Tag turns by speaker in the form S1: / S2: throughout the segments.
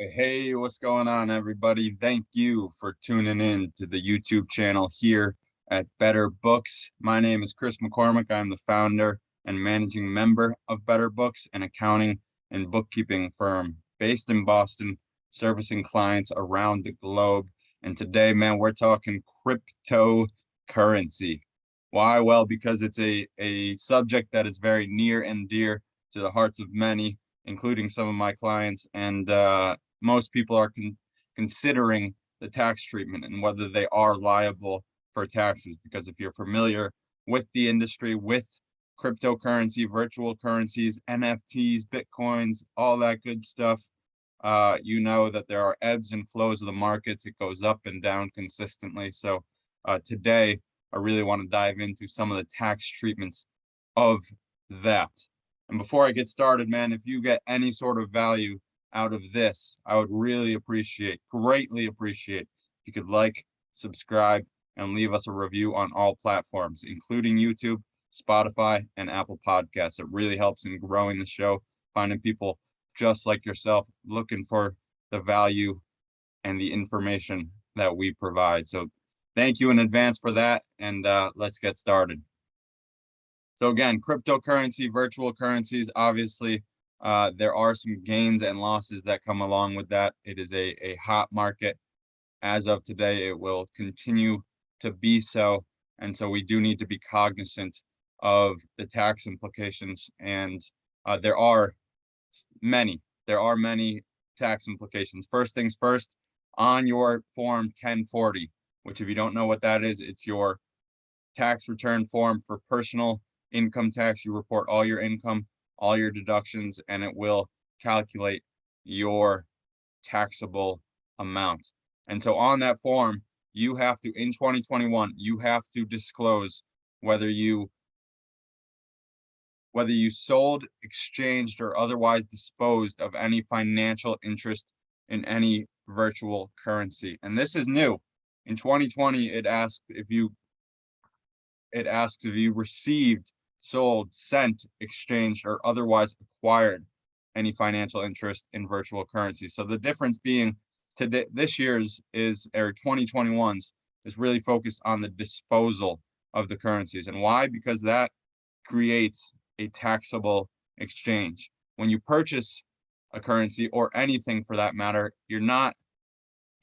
S1: Hey, what's going on, everybody? Thank you for tuning in to the YouTube channel here at Better Books. My name is Chris McCormick. I'm the founder and managing member of Better Books, an accounting and bookkeeping firm based in Boston, servicing clients around the globe. And today, man, we're talking cryptocurrency. Why? Well, because it's a subject that is very near and dear to the hearts of many, including some of my clients. And most people are considering the tax treatment and whether they are liable for taxes. Because if you're familiar with the industry, with cryptocurrency, virtual currencies, NFTs, Bitcoins, all that good stuff, you know that there are ebbs and flows of the markets. It goes up and down consistently. So today, I really want to dive into some of the tax treatments of that. And before I get started, man, if you get any sort of value out of this, I would really greatly appreciate if you could like, subscribe, and leave us a review on all platforms, including YouTube, Spotify, and Apple Podcasts. It really helps in growing the show, finding people just like yourself looking for the value and the information that we provide. So thank you in advance for that, and let's get started. So again, cryptocurrency, virtual currencies, obviously, there are some gains and losses that come along with that. It is a hot market. As of today, it will continue to be so. And so we do need to be cognizant of the tax implications. And there are many tax implications. First things first, on your Form 1040, which if you don't know what that is, it's your tax return form for personal income tax. You report all your income, all your deductions, and it will calculate your taxable amount. And so on that form, you have to, in 2021, you have to disclose whether you sold, exchanged, or otherwise disposed of any financial interest in any virtual currency. And this is new. In 2020, it asks if you received, sold, sent, exchanged, or otherwise acquired any financial interest in virtual currency. So the difference being today, this year's or 2021's is really focused on the disposal of the currencies. And why? Because that creates a taxable exchange. When you purchase a currency or anything for that matter, you're not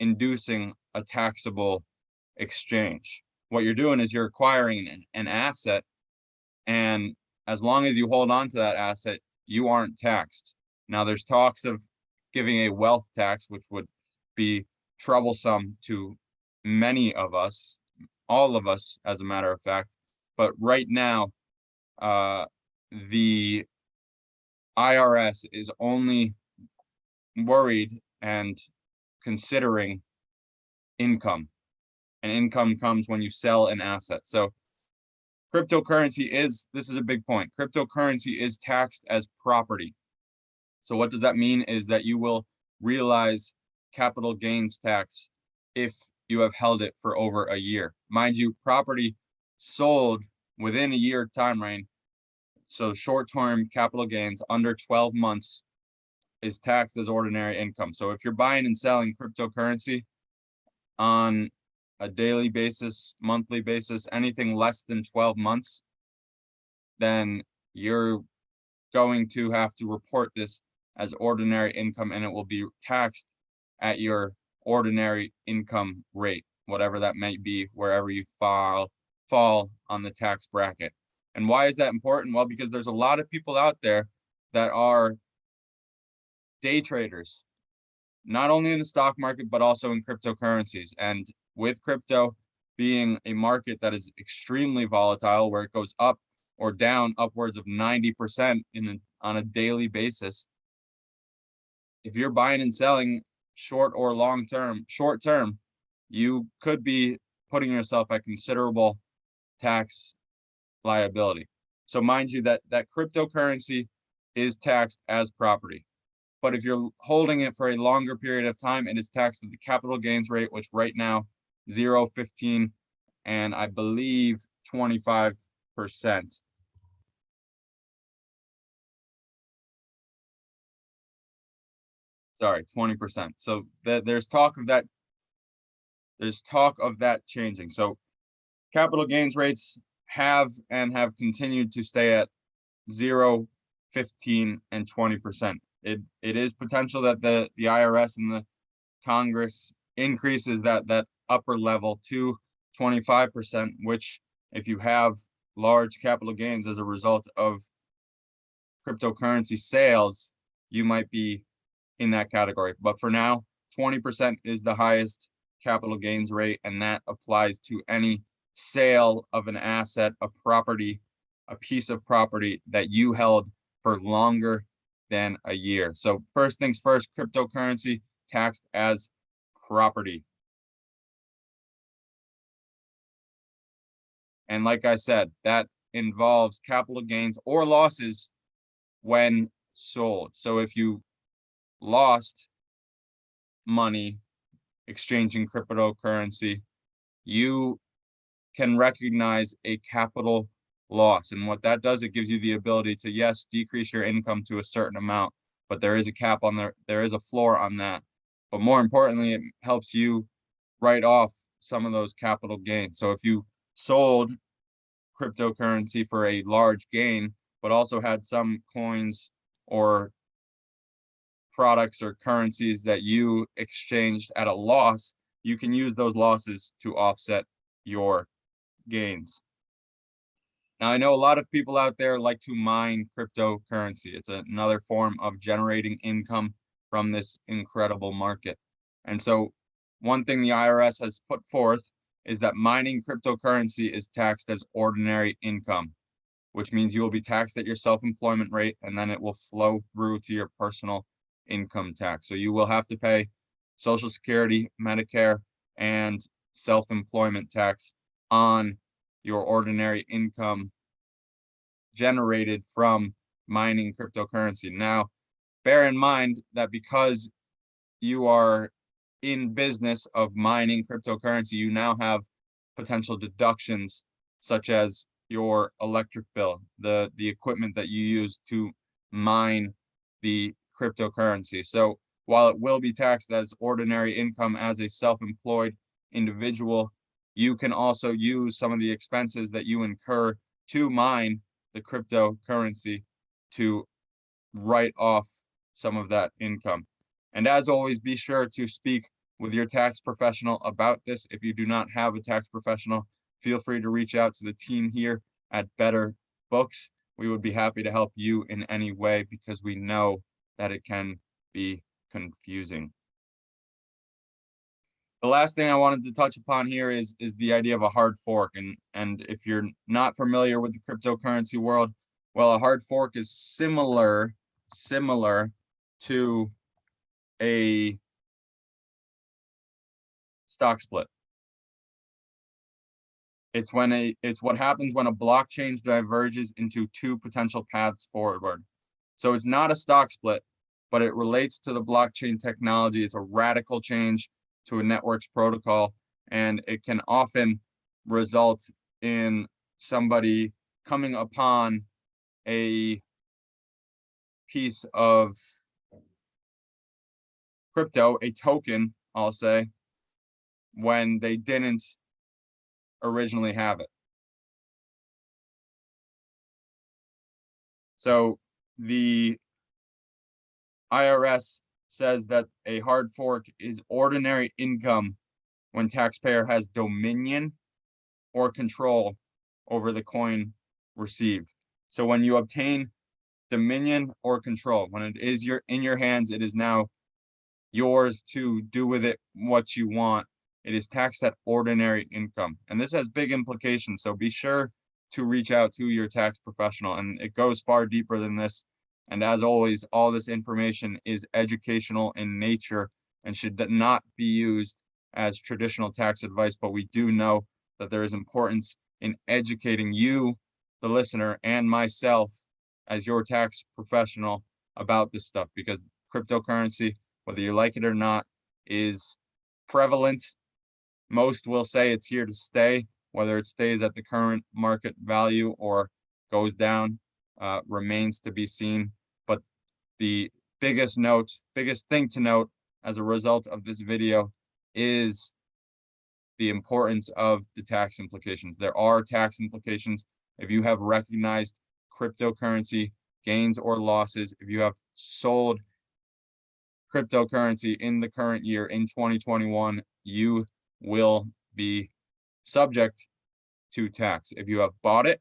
S1: inducing a taxable exchange. What you're doing is you're acquiring an asset, and as long as you hold on to that asset, you aren't taxed. Now, there's talks of giving a wealth tax, which would be troublesome to many of us, all of us, as a matter of fact. But right now, the IRS is only worried and considering income, and income comes when you sell an asset. So this is a big point. Cryptocurrency is taxed as property. So what does that mean is that you will realize capital gains tax if you have held it for over a year. Mind you, property sold within a year time frame, so short-term capital gains under 12 months is taxed as ordinary income. So if you're buying and selling cryptocurrency on a daily basis, monthly basis, anything less than 12 months, then you're going to have to report this as ordinary income, and it will be taxed at your ordinary income rate, whatever that might be, wherever you fall on the tax bracket. And why is that important? Well, because there's a lot of people out there that are day traders, not only in the stock market, but also in cryptocurrencies. And with crypto being a market that is extremely volatile, where it goes up or down upwards of 90% on a daily basis, if you're buying and selling short term, you could be putting yourself at considerable tax liability. So mind you that cryptocurrency is taxed as property. But if you're holding it for a longer period of time, it is taxed at the capital gains rate, which right now 0, 15, and I believe 25%. Sorry, 20%. So there's talk of that. There's talk of that changing. So capital gains rates have continued to stay at 0, 15, and 20%. It is potential that the IRS and the Congress increases that upper level to 25%, which if you have large capital gains as a result of cryptocurrency sales, you might be in that category. But for now, 20% is the highest capital gains rate, and that applies to any sale of an asset, a property, a piece of property that you held for longer than a year. So first things first, cryptocurrency taxed as property. And like I said, that involves capital gains or losses when sold. So if you lost money exchanging cryptocurrency, you can recognize a capital loss. And what that does, it gives you the ability to, yes, decrease your income to a certain amount, but there is a cap on there is a floor on that. But more importantly, it helps you write off some of those capital gains. So if you sold cryptocurrency for a large gain, but also had some coins or products or currencies that you exchanged at a loss, you can use those losses to offset your gains. Now, I know a lot of people out there like to mine cryptocurrency. It's another form of generating income from this incredible market. And so one thing the IRS has put forth is that mining cryptocurrency is taxed as ordinary income, which means you will be taxed at your self-employment rate, and then it will flow through to your personal income tax. So you will have to pay Social Security, Medicare, and self-employment tax on your ordinary income generated from mining cryptocurrency. Now, bear in mind that because you are in business of mining cryptocurrency, you now have potential deductions such as your electric bill, the equipment that you use to mine the cryptocurrency. So while it will be taxed as ordinary income as a self-employed individual, you can also use some of the expenses that you incur to mine the cryptocurrency to write off some of that income. And as always, be sure to speak with your tax professional about this. If you do not have a tax professional, feel free to reach out to the team here at Better Books. We would be happy to help you in any way because we know that it can be confusing. The last thing I wanted to touch upon here is the idea of a hard fork. And if you're not familiar with the cryptocurrency world, well, a hard fork is similar to a stock split. It's what happens when a blockchain diverges into two potential paths forward. So it's not a stock split, but it relates to the blockchain technology. It's a radical change to a network's protocol, and it can often result in somebody coming upon a piece of crypto, a token, I'll say, when they didn't originally have it. So the IRS says that a hard fork is ordinary income when taxpayer has dominion or control over the coin received. So when you obtain dominion or control, when it is in your hands, it is now yours to do with it what you want. It is taxed at ordinary income. And this has big implications. So be sure to reach out to your tax professional. And it goes far deeper than this. And as always, all this information is educational in nature and should not be used as traditional tax advice. But we do know that there is importance in educating you, the listener, and myself as your tax professional about this stuff, because cryptocurrency, whether you like it or not, is prevalent. Most will say it's here to stay. Whether it stays at the current market value or goes down remains to be seen. But the biggest thing to note as a result of this video is the importance of the tax implications. There are tax implications if you have recognized cryptocurrency gains or losses, if you have sold cryptocurrency in the current year in 2021, you will be subject to tax. If you have bought it,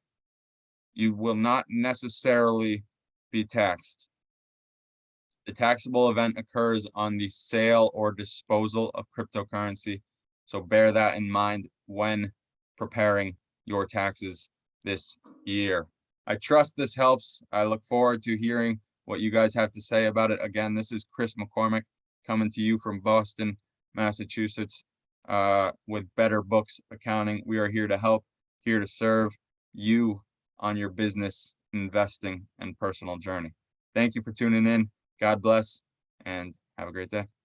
S1: you will not necessarily be taxed. The taxable event occurs on the sale or disposal of cryptocurrency. So bear that in mind when preparing your taxes this year. I trust this helps. I look forward to hearing what you guys have to say about it. Again, this is Chris McCormick coming to you from Boston, Massachusetts, with Better Books Accounting. We are here to help, here to serve you on your business, investing, and personal journey. Thank you for tuning in. God bless, and have a great day.